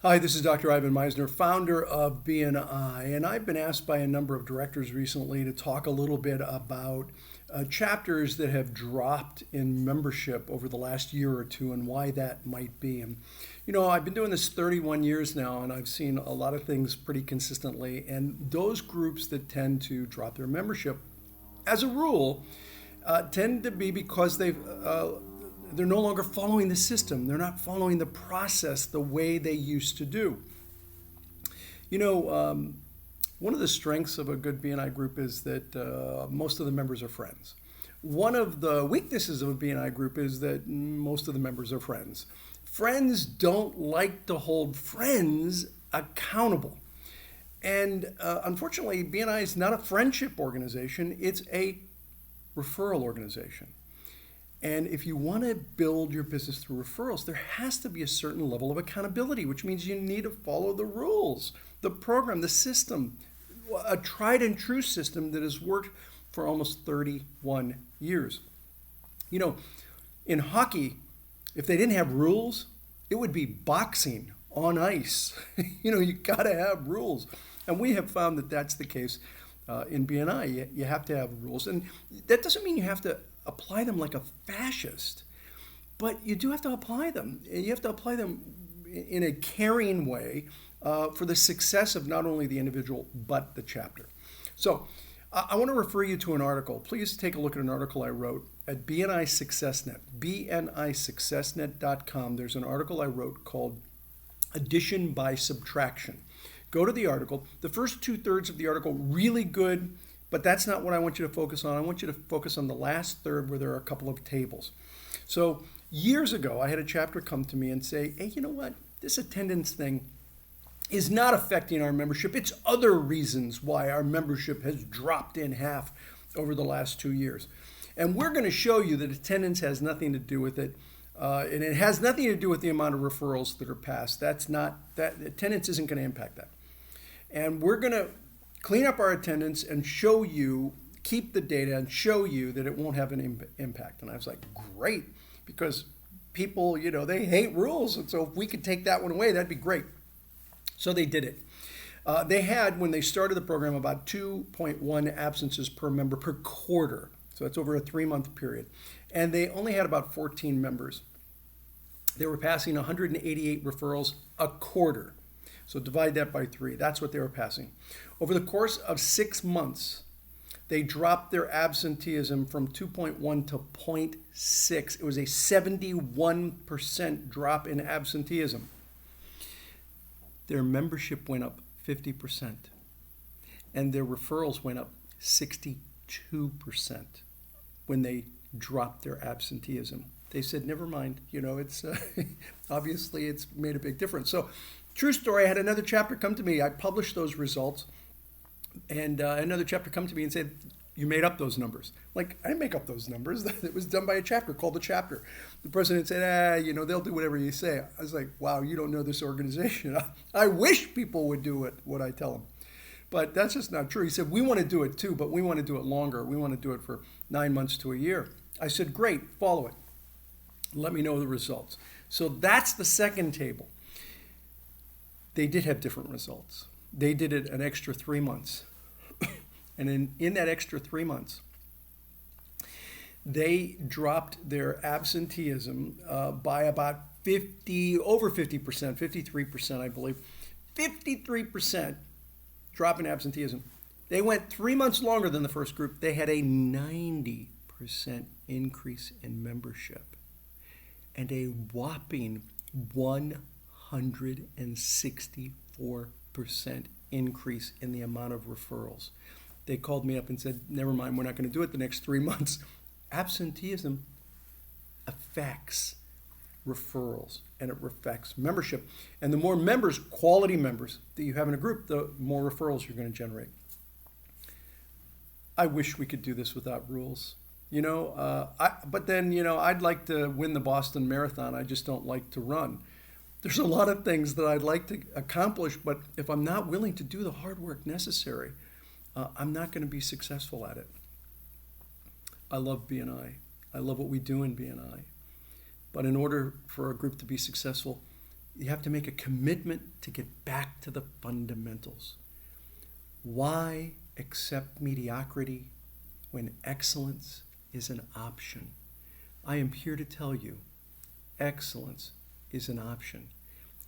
Hi, this is Dr. Ivan Meisner, founder of BNI, and I've been asked by a number of directors recently to talk a little bit about chapters that have dropped in membership over the last year or two and why that might be. And I've been doing this 31 years now, and I've seen a lot of things pretty consistently. And those groups that tend to drop their membership, as a rule, tend to be because they're no longer following the system. They're not following the process the way they used to do. One of the strengths of a good BNI group is that most of the members are friends. One of the weaknesses of a BNI group is that most of the members are friends. Friends don't like to hold friends accountable. And unfortunately, BNI is not a friendship organization, it's a referral organization. And if you want to build your business through referrals, there has to be a certain level of accountability, which means you need to follow the rules, the program, the system, a tried and true system that has worked for almost 31 years. In hockey, if they didn't have rules, it would be boxing on ice. You got to have rules. And we have found that that's the case in BNI. You have to have rules. And that doesn't mean you have to apply them like a fascist, but you do have to apply them. You have to apply them in a caring way for the success of not only the individual, but the chapter. So I want to refer you to an article. Please take a look at an article I wrote at BNI SuccessNet, bnisuccessnet.com. There's an article I wrote called Addition by Subtraction. Go to the article. The first 2/3 of the article, really good, but that's not what I want you to focus on. I want you to focus on the last third where there are a couple of tables. So years ago, I had a chapter come to me and say, hey, you know what? This attendance thing is not affecting our membership. It's other reasons why our membership has dropped in half over the last 2 years. And we're going to show you that attendance has nothing to do with it. And it has nothing to do with the amount of referrals that are passed. That attendance isn't going to impact that. And we're going to clean up our attendance and show you, keep the data and show you that it won't have an impact. And I was like, great, because people, they hate rules. And so if we could take that one away, that'd be great. So they did it. They had, when they started the program, about 2.1 absences per member per quarter. So that's over a 3-month period. And they only had about 14 members. They were passing 188 referrals a quarter. So divide that by 3. That's what they were passing. Over the course of 6 months, they dropped their absenteeism from 2.1 to 0.6. It was a 71% drop in absenteeism. Their membership went up 50%. And their referrals went up 62% when they dropped their absenteeism. They said, never mind, it's obviously it's made a big difference. So true story, I had another chapter come to me. I published those results, and another chapter come to me and said, you made up those numbers. Like, I didn't make up those numbers. It was done by a chapter called The Chapter. The president said, they'll do whatever you say. I was like, wow, you don't know this organization. I wish people would do what I tell them. But that's just not true. He said, we want to do it too, but we want to do it longer. We want to do it for 9 months to a year. I said, great, follow it. Let me know the results. So that's the second table. They did have different results. They did it an extra 3 months. And in that extra 3 months, they dropped their absenteeism by about over 50%, 53%, I believe. 53% drop in absenteeism. They went 3 months longer than the first group. They had a 90% increase in membership and a whopping 164% increase in the amount of referrals. They called me up and said, never mind, we're not going to do it the next 3 months. Absenteeism affects referrals and it affects membership. And the more members, quality members, that you have in a group, the more referrals you're going to generate. I wish we could do this without rules. But then, I'd like to win the Boston Marathon. I just don't like to run. There's a lot of things that I'd like to accomplish, but if I'm not willing to do the hard work necessary, I'm not going to be successful at it. I love BNI. I love what we do in BNI. But in order for a group to be successful, You have to make a commitment to get back to the fundamentals. Why accept mediocrity when excellence is an option? I am here to tell you, excellence is an option.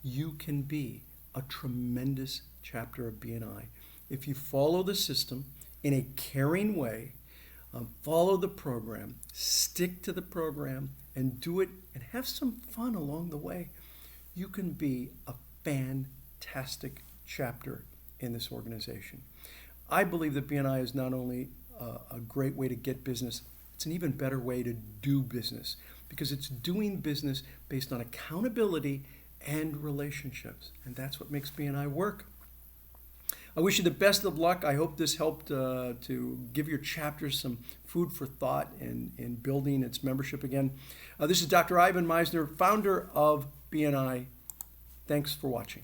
You can be a tremendous chapter of BNI if you follow the system in a caring way, follow the program, stick to the program, and do it and have some fun along the way. You can be a fantastic chapter in this organization. I believe that BNI is not only a great way to get business, it's an even better way to do business because it's doing business based on accountability and relationships. And that's what makes BNI work. I wish you the best of luck. I hope this helped to give your chapter some food for thought in building its membership again. This is Dr. Ivan Meisner, founder of BNI. Thanks for watching.